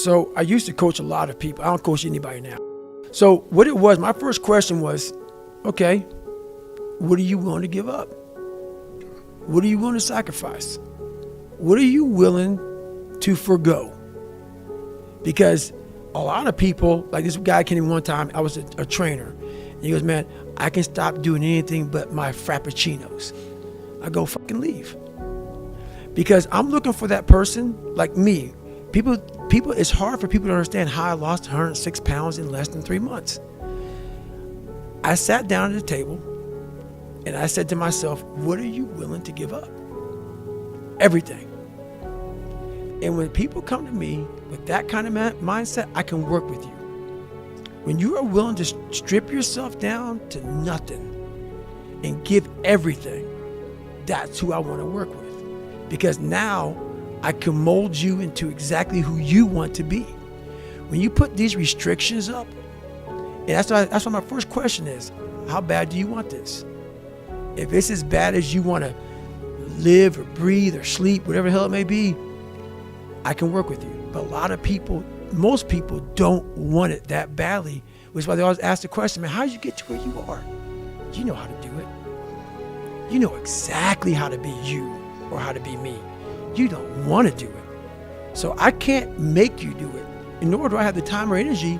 So I used to coach a lot of people. I don't coach anybody now. So what it was, my first question was, okay, what are you willing to give up? What are you willing to sacrifice? What are you willing to forgo? Because a lot of people, like this guy came in one time, I was a trainer. And he goes, man, I can stop doing anything but my frappuccinos. I go, fucking leave. Because I'm looking for that person like me. People, it's hard for people to understand how I lost 106 pounds in less than 3 months. I sat down at the table and I said to myself, what are you willing to give up? Everything. And when people come to me with that kind of mindset, I can work with you. When you are willing to strip yourself down to nothing and give everything, that's who I want to work with. Because now I can mold you into exactly who you want to be. When you put these restrictions up, and that's why my first question is, how bad do you want this? If it's as bad as you want to live or breathe or sleep, whatever the hell it may be, I can work with you. But a lot of people, most people don't want it that badly, which is why they always ask the question, man, how did you get to where you are? You know how to do it. You know exactly how to be you or how to be me. You don't want to do it. So I can't make you do it, and nor do I have the time or energy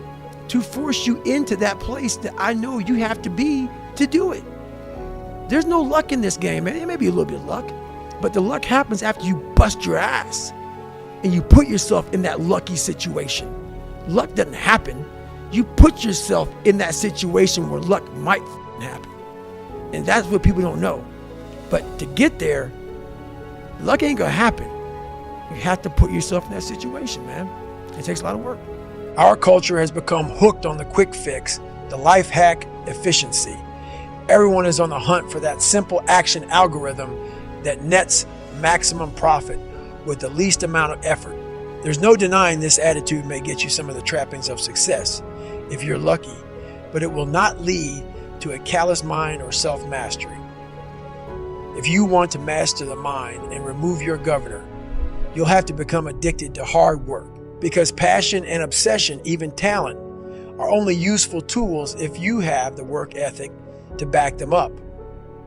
to force you into that place that I know you have to be to do it. There's no luck in this game, man. It may be a little bit of luck, but the luck happens after you bust your ass and you put yourself in that lucky situation. Luck doesn't happen. You put yourself in that situation where luck might happen. And that's what people don't know. But to get there, luck ain't gonna happen. You have to put yourself in that situation, man. It takes a lot of work. Our culture has become hooked on the quick fix, the life hack efficiency. Everyone is on the hunt for that simple action algorithm that nets maximum profit with the least amount of effort. There's no denying this attitude may get you some of the trappings of success if you're lucky, but it will not lead to a callous mind or self-mastery. If you want to master the mind and remove your governor, you'll have to become addicted to hard work, because passion and obsession, even talent, are only useful tools if you have the work ethic to back them up.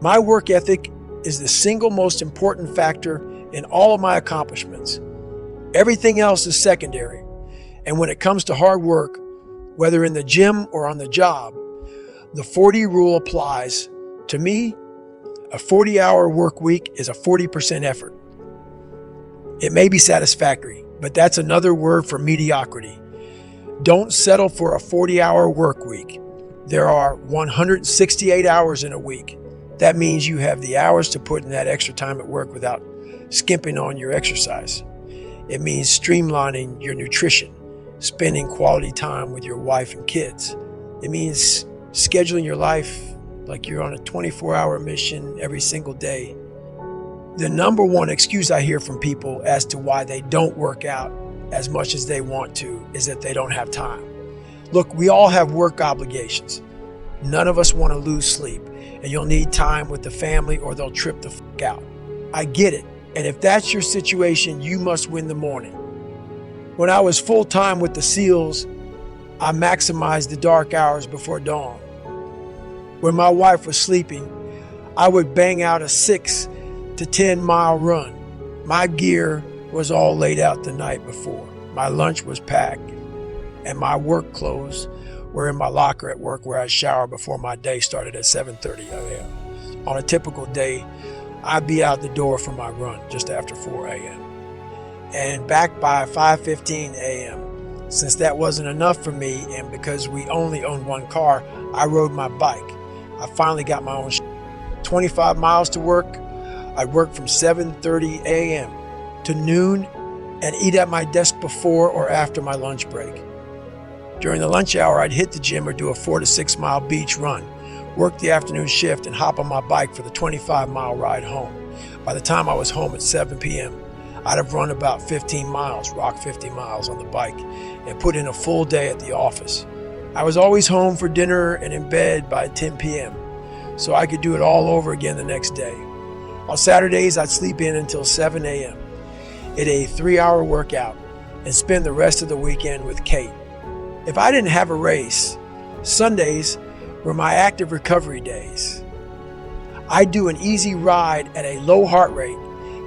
My work ethic is the single most important factor in all of my accomplishments. Everything else is secondary. And when it comes to hard work, whether in the gym or on the job, the 40 rule applies. To me, a 40-hour work week is a 40% effort. It may be satisfactory, but that's another word for mediocrity. Don't settle for a 40-hour work week. There are 168 hours in a week. That means you have the hours to put in that extra time at work without skimping on your exercise. It means streamlining your nutrition, spending quality time with your wife and kids. It means scheduling your life like you're on a 24-hour mission every single day. The number one excuse I hear from people as to why they don't work out as much as they want to is that they don't have time. Look, we all have work obligations. None of us want to lose sleep, and you'll need time with the family or they'll trip the fuck out. I get it. And if that's your situation, you must win the morning. When I was full-time with the SEALs, I maximized the dark hours before dawn. When my wife was sleeping, I would bang out a 6 to 10 mile run. My gear was all laid out the night before. My lunch was packed, and my work clothes were in my locker at work, where I shower before my day started at 7:30 a.m. On a typical day, I'd be out the door for my run just after 4 a.m. and back by 5:15 a.m. Since that wasn't enough for me, and because we only owned one car, I rode my bike. I finally got my own 25 miles to work. I'd work from 7:30 a.m. to noon and eat at my desk before or after my lunch break. During the lunch hour, I'd hit the gym or do a 4 to 6 mile beach run, work the afternoon shift, and hop on my bike for the 25-mile ride home. By the time I was home at 7 p.m., I'd have run about 15 miles, rocked 50 miles on the bike, and put in a full day at the office. I was always home for dinner and in bed by 10 p.m., so I could do it all over again the next day. On Saturdays, I'd sleep in until 7 a.m. It a 3-hour workout, and spend the rest of the weekend with Kate. If I didn't have a race, Sundays were my active recovery days. I do an easy ride at a low heart rate,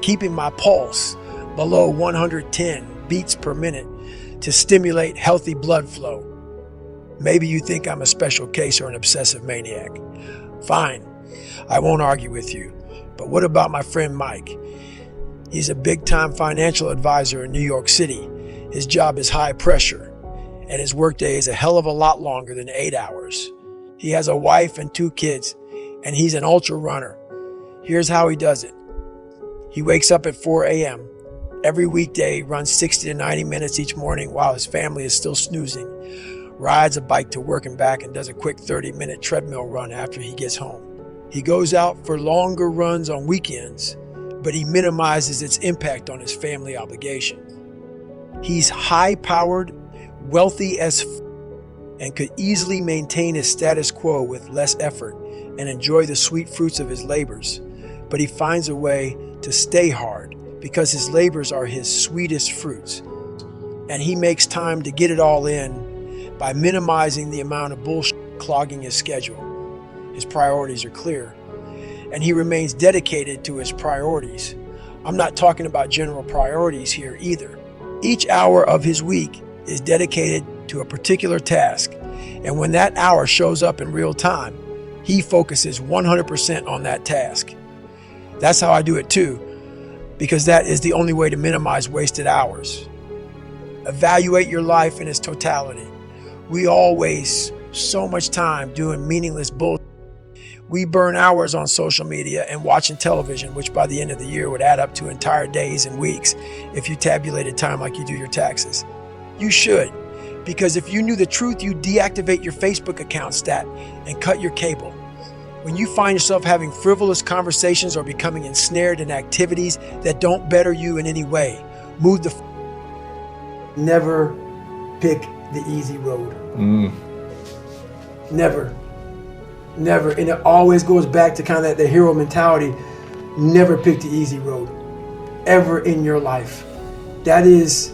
keeping my pulse below 110 beats per minute to stimulate healthy blood flow. Maybe you think I'm a special case or an obsessive maniac. Fine, I won't argue with you. But what about my friend Mike? He's a big-time financial advisor in New York City. His job is high pressure, and his workday is a hell of a lot longer than 8 hours. He has a wife and 2 kids, and he's an ultra runner. Here's how he does it. He wakes up at 4 a.m. Every weekday, runs 60 to 90 minutes each morning while his family is still snoozing, rides a bike to work and back, and does a quick 30-minute treadmill run after he gets home. He goes out for longer runs on weekends, but he minimizes its impact on his family obligations. He's high-powered, wealthy as and could easily maintain his status quo with less effort and enjoy the sweet fruits of his labors. But he finds a way to stay hard because his labors are his sweetest fruits. And he makes time to get it all in by minimizing the amount of bullshit clogging his schedule. His priorities are clear, and he remains dedicated to his priorities. I'm not talking about general priorities here either. Each hour of his week is dedicated to a particular task, and when that hour shows up in real time, he focuses 100% on that task. That's how I do it too, because that is the only way to minimize wasted hours. Evaluate your life in its totality. We all waste so much time doing meaningless bullshit. We burn hours on social media and watching television, which by the end of the year would add up to entire days and weeks if you tabulated time like you do your taxes. You should, because if you knew the truth, you'd deactivate your Facebook account stat and cut your cable. When you find yourself having frivolous conversations or becoming ensnared in activities that don't better you in any way, move the Never pick the easy road. Never. And it always goes back to kind of the hero mentality. Never pick the easy road, ever in your life. That is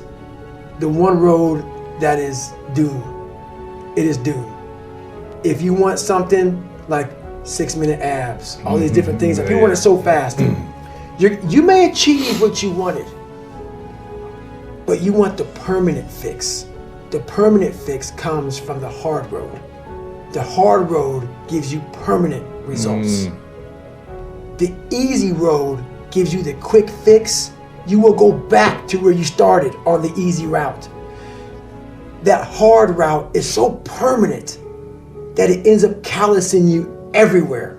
the one road that is doomed. It is doomed. If you want something like 6-minute abs, all these different things, if you want it so fast, you may achieve what you wanted, but you want the permanent fix. The permanent fix comes from the hard road. The hard road gives you permanent results. The easy road gives you the quick fix. You will go back to where you started on the easy route. That hard route is so permanent that it ends up callousing you everywhere.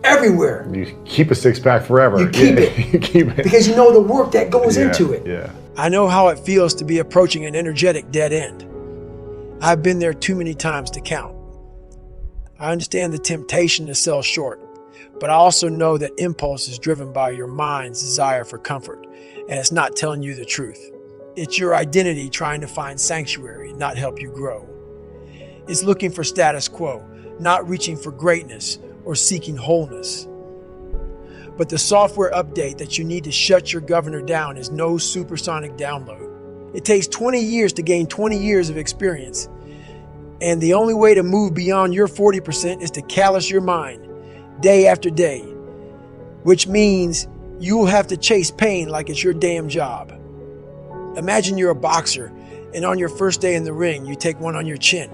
Everywhere. You keep a six-pack forever. You keep it. You keep it. Because you know the work that goes into it. Yeah. I know how it feels to be approaching an energetic dead end. I've been there too many times to count. I understand the temptation to sell short, but I also know that impulse is driven by your mind's desire for comfort, and it's not telling you the truth. It's your identity trying to find sanctuary, not help you grow. It's looking for status quo, not reaching for greatness or seeking wholeness. But the software update that you need to shut your governor down is no supersonic download. It takes 20 years to gain 20 years of experience. And the only way to move beyond your 40% is to callous your mind day after day, which means you will have to chase pain like it's your damn job. Imagine you're a boxer and on your first day in the ring, you take one on your chin.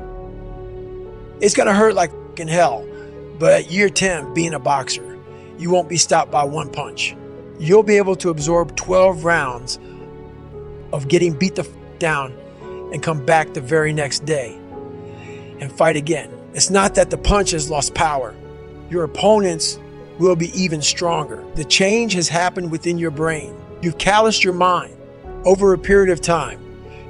It's gonna hurt like fucking hell, but at year 10 being a boxer, you won't be stopped by one punch. You'll be able to absorb 12 rounds of getting beat the down and come back the very next day and fight again. It's not that the punch has lost power. Your opponents will be even stronger. The change has happened within your brain. You've calloused your mind. Over a period of time,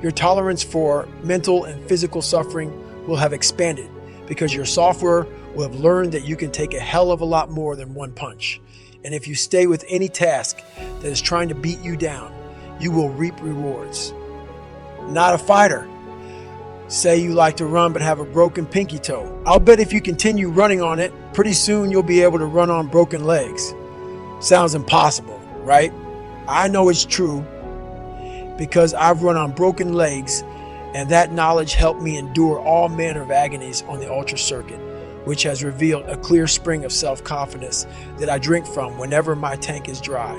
your tolerance for mental and physical suffering will have expanded because your software will have learned that you can take a hell of a lot more than one punch. And if you stay with any task that is trying to beat you down, you will reap rewards. Not a fighter. Say you like to run but have a broken pinky toe. I'll bet if you continue running on it, pretty soon you'll be able to run on broken legs. Sounds impossible, right? I know it's true. because I've run on broken legs, and that knowledge helped me endure all manner of agonies on the ultra circuit, which has revealed a clear spring of self-confidence that I drink from whenever my tank is dry.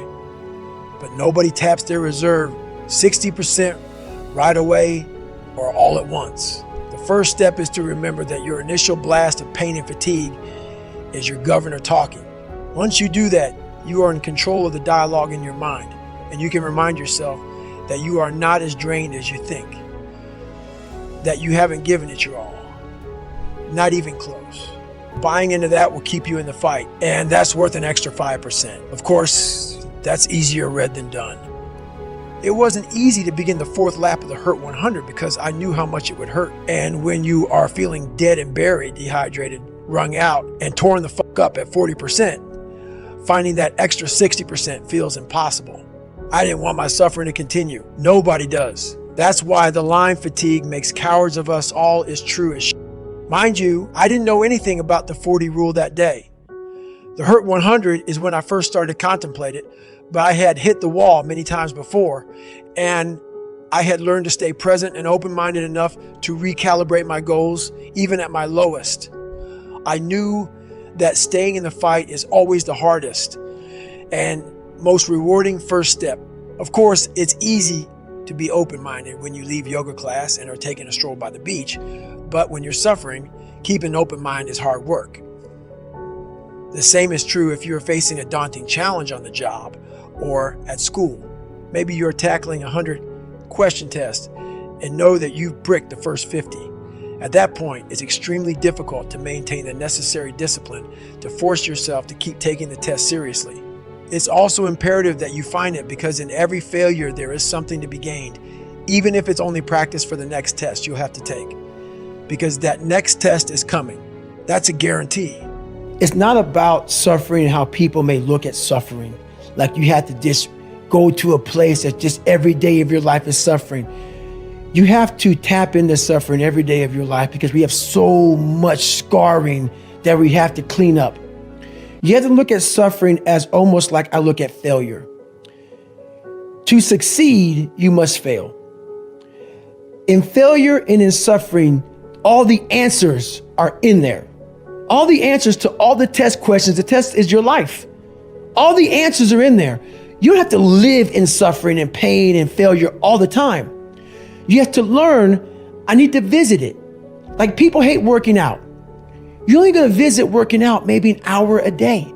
But nobody taps their reserve 60% right away or all at once. The first step is to remember that your initial blast of pain and fatigue is your governor talking. Once you do that, you are in control of the dialogue in your mind, and you can remind yourself that you are not as drained as you think, that you haven't given it your all, not even close. Buying into that will keep you in the fight, and that's worth an extra 5%. Of course, that's easier read than done. It wasn't easy to begin the fourth lap of the Hurt 100 because I knew how much it would hurt. And when you are feeling dead and buried, dehydrated, wrung out, and torn the fuck up at 40%, finding that extra 60% feels impossible. I didn't want my suffering to continue. Nobody does. That's why the line fatigue makes cowards of us all is true as shit. Mind you, I didn't know anything about the 40 rule that day. The Hurt 100 is when I first started to contemplate it, but I had hit the wall many times before, and I had learned to stay present and open-minded enough to recalibrate my goals, even at my lowest. I knew that staying in the fight is always the hardest and most rewarding first step. Of course, it's easy to be open-minded when you leave yoga class and are taking a stroll by the beach, but when you're suffering, keeping an open mind is hard work. The same is true if you're facing a daunting challenge on the job or at school. Maybe you're tackling 100 question test and know that you've bricked the first 50. At that point, it's extremely difficult to maintain the necessary discipline to force yourself to keep taking the test seriously. It's also imperative that you find it, because in every failure there is something to be gained, even if it's only practice for the next test you'll have to take, because that next test is coming. That's a guarantee. It's not about suffering and how people may look at suffering, like you have to just go to a place that just every day of your life is suffering. You have to tap into suffering every day of your life, because we have so much scarring that we have to clean up. You have to look at suffering as almost like I look at failure. To succeed, you must fail. In failure and in suffering, all the answers are in there. All the answers to all the test questions. The test is your life. All the answers are in there. You don't have to live in suffering and pain and failure all the time. You have to learn, I need to visit it. Like people hate working out. You're only going to visit working out maybe an hour a day.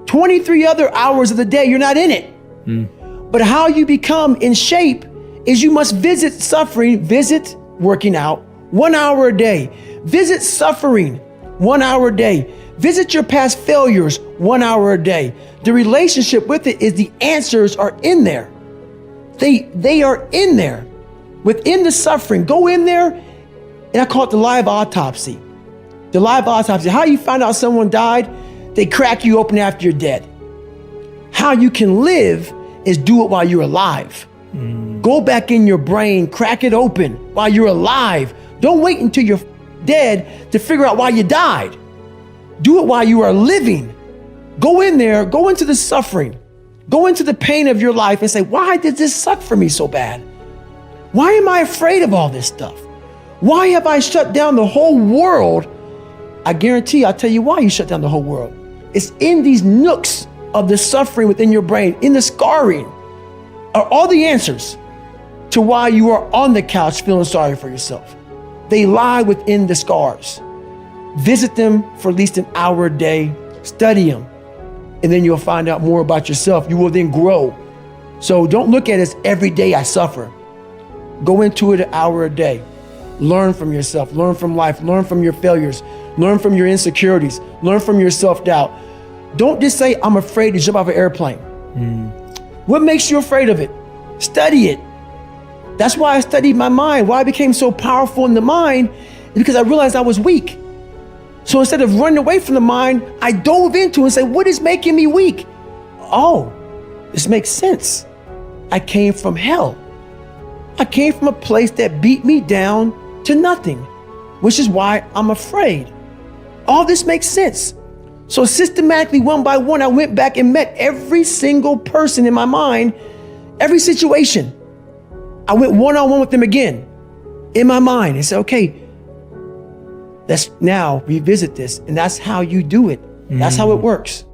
23 other hours of the day, you're not in it. But how you become in shape is you must visit suffering, visit working out 1 hour a day. Visit suffering 1 hour a day. Visit your past failures 1 hour a day. The relationship with it is the answers are in there. They are in there. Within the suffering, go in there, and I call it the live autopsy. The live autopsy. How you find out someone died? They crack you open after you're dead. How you can live is do it while you're alive. Go back in your brain, crack it open while you're alive. Don't wait until you're dead to figure out why you died. Do it while you are living. Go in there, go into the suffering, go into the pain of your life and say, why did this suck for me so bad? Why am I afraid of all this stuff? Why have I shut down the whole world? I guarantee I'll tell you why you shut down the whole world. It's in these nooks of the suffering within your brain, in the scarring, are all the answers to why you are on the couch feeling sorry for yourself. They lie within the scars. Visit them for at least an hour a day, study them, and then you'll find out more about yourself. You will then grow. So don't look at it as every day I suffer. Go into it an hour a day. Learn from yourself, learn from life, learn from your failures, learn from your insecurities, learn from your self-doubt. Don't just say, I'm afraid to jump off an airplane. What makes you afraid of it? Study it. That's why I studied my mind. Why I became so powerful in the mind is because I realized I was weak. So instead of running away from the mind, I dove into it and said, what is making me weak? Oh, this makes sense. I came from hell. I came from a place that beat me down to nothing, which is why I'm afraid. All this makes sense. So systematically, one by one, I went back and met every single person in my mind, every situation. I went one-on-one with them again in my mind and said, okay, let's now revisit this. And that's how you do it. That's how it works.